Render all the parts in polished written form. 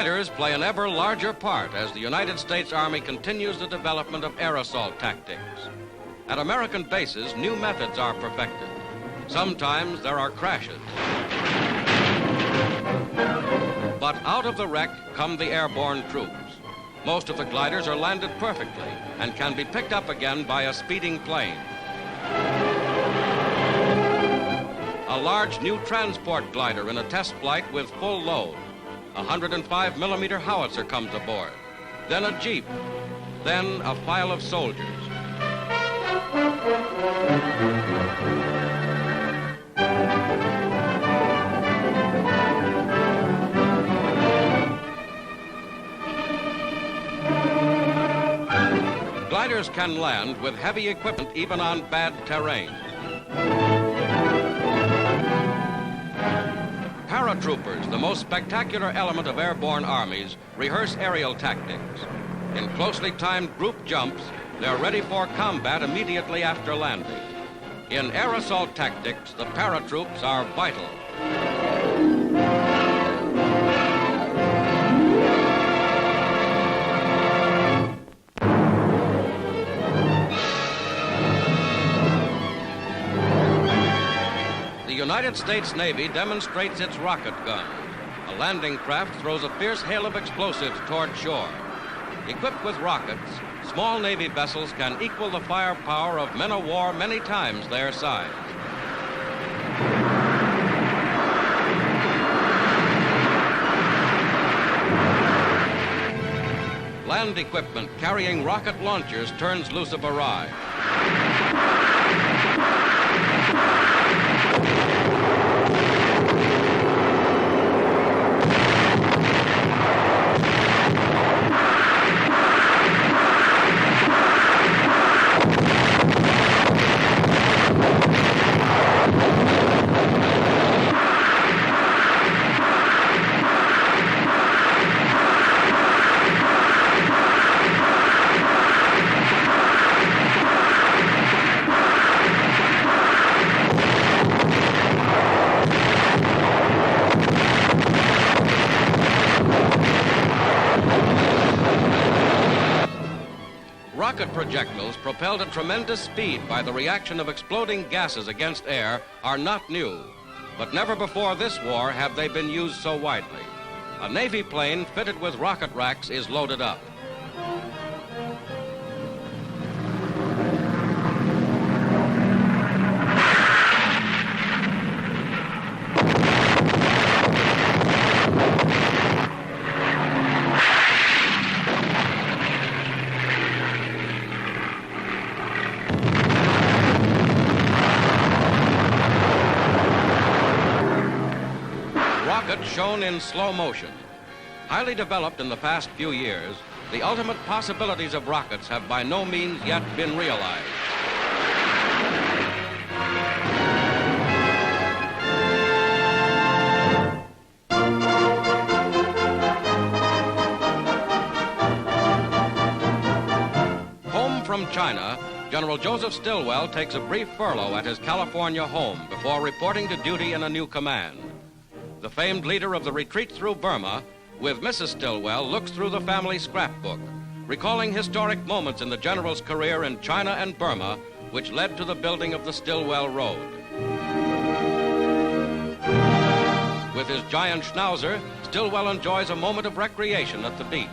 Gliders play an ever larger part as the United States Army continues the development of air assault tactics. At American bases, new methods are perfected. Sometimes there are crashes. But out of the wreck come the airborne troops. Most of the gliders are landed perfectly and can be picked up again by a speeding plane. A large new transport glider in a test flight with full load. A 105mm howitzer comes aboard. Then a jeep. Then a file of soldiers. Gliders can land with heavy equipment even on bad terrain. Paratroopers, the most spectacular element of airborne armies, rehearse aerial tactics. In closely timed group jumps, they're ready for combat immediately after landing. In air assault tactics, the paratroops are vital. The United States Navy demonstrates its rocket guns. A landing craft throws a fierce hail of explosives toward shore. Equipped with rockets, small Navy vessels can equal the firepower of men of war many times their size. Land equipment carrying rocket launchers turns loose a barrage. Rocket projectiles propelled at tremendous speed by the reaction of exploding gases against air are not new, but never before this war have they been used so widely. A Navy plane fitted with rocket racks is loaded up. Shown in slow motion. Highly developed in the past few years, the ultimate possibilities of rockets have by no means yet been realized. Home from China, General Joseph Stilwell takes a brief furlough at his California home before reporting to duty in a new command. The famed leader of the retreat through Burma, with Mrs. Stilwell, looks through the family scrapbook, recalling historic moments in the general's career in China and Burma, which led to the building of the Stilwell Road. With his giant schnauzer, Stilwell enjoys a moment of recreation at the beach.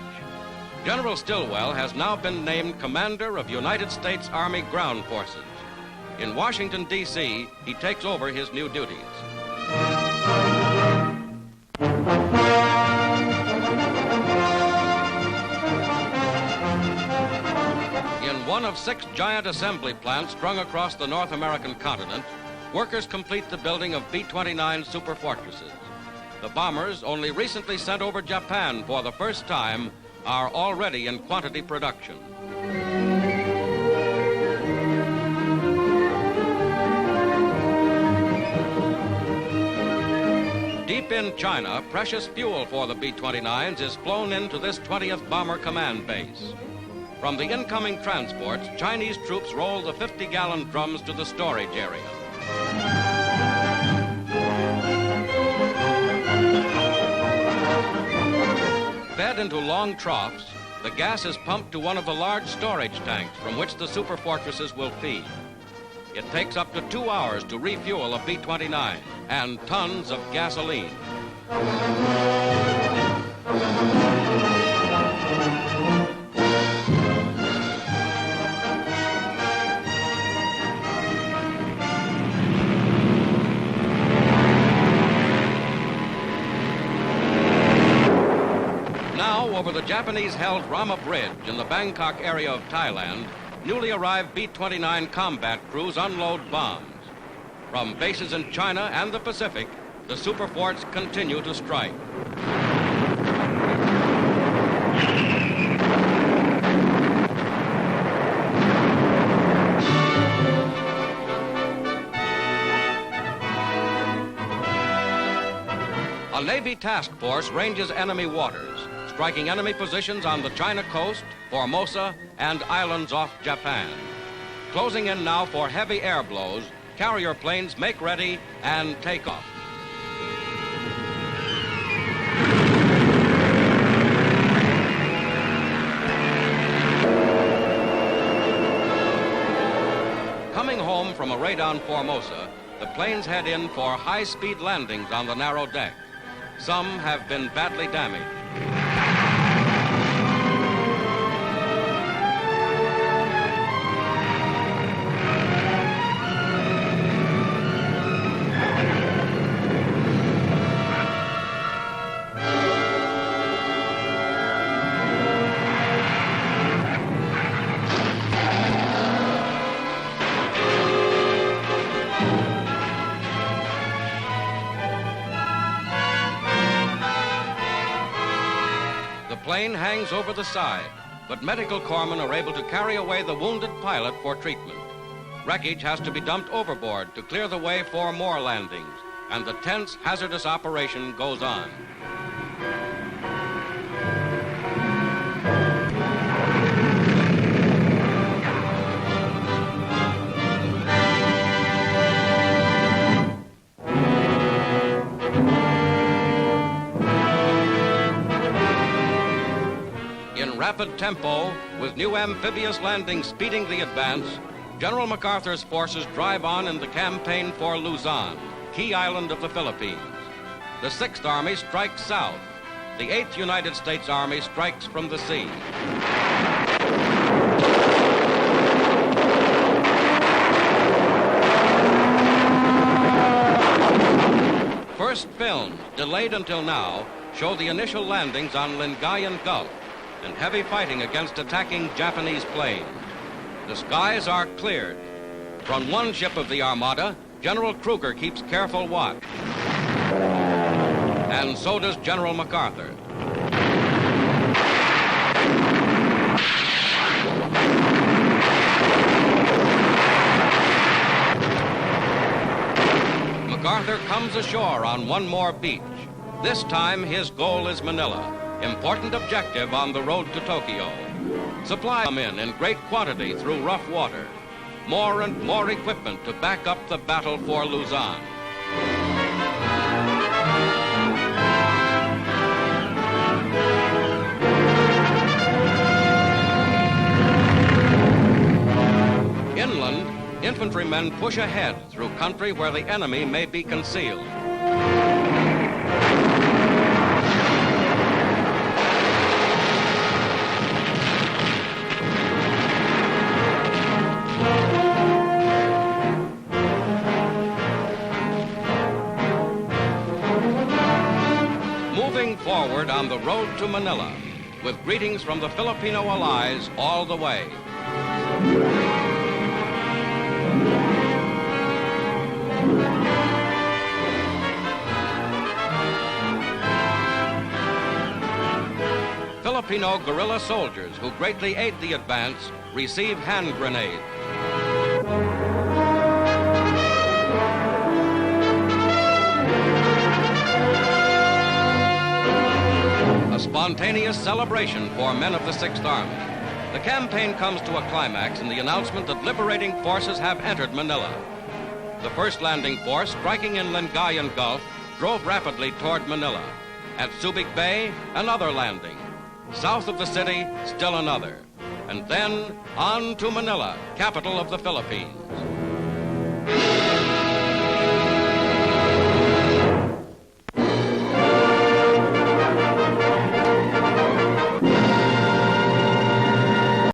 General Stilwell has now been named Commander of United States Army Ground Forces. In Washington, D.C., he takes over his new duties. In one of 6 giant assembly plants strung across the North American continent, workers complete the building of B-29 superfortresses. The bombers, only recently sent over Japan for the first time, are already in quantity production. Deep in China, precious fuel for the B-29s is flown into this 20th Bomber Command Base. From the incoming transports, Chinese troops roll the 50-gallon drums to the storage area. long troughs, the gas is pumped to one of the large storage tanks from which the superfortresses will feed. It takes up to 2 hours to refuel a B-29 and tons of gasoline. Over the Japanese-held Rama Bridge in the Bangkok area of Thailand, newly arrived B-29 combat crews unload bombs. From bases in China and the Pacific, the superforts continue to strike. A Navy task force ranges enemy waters, striking enemy positions on the China coast, Formosa, and islands off Japan. Closing in now for heavy air blows, carrier planes make ready and take off. Coming home from a raid on Formosa, the planes head in for high-speed landings on the narrow deck. Some have been badly damaged. The plane hangs over the side, but medical corpsmen are able to carry away the wounded pilot for treatment. Wreckage has to be dumped overboard to clear the way for more landings, and the tense, hazardous operation goes on. In rapid tempo, with new amphibious landings speeding the advance, General MacArthur's forces drive on in the campaign for Luzon, key island of the Philippines. The 6th Army strikes south. The 8th United States Army strikes from the sea. First films, delayed until now, show the initial landings on Lingayen Gulf and heavy fighting against attacking Japanese planes. The skies are cleared. From one ship of the Armada, General Krueger keeps careful watch. And so does General MacArthur. MacArthur comes ashore on one more beach. This time, his goal is Manila, important objective on the road to Tokyo. Supplies come in great quantity through rough water. More and more equipment to back up the battle for Luzon. Inland, infantrymen push ahead through country where the enemy may be concealed. Moving forward on the road to Manila, with greetings from the Filipino allies all the way. Filipino guerrilla soldiers who greatly aid the advance receive hand grenades. A spontaneous celebration for men of the 6th Army. The campaign comes to a climax in the announcement that liberating forces have entered Manila. The first landing force, striking in Lingayen Gulf, drove rapidly toward Manila. At Subic Bay, another landing. South of the city, still another. And then on to Manila, capital of the Philippines.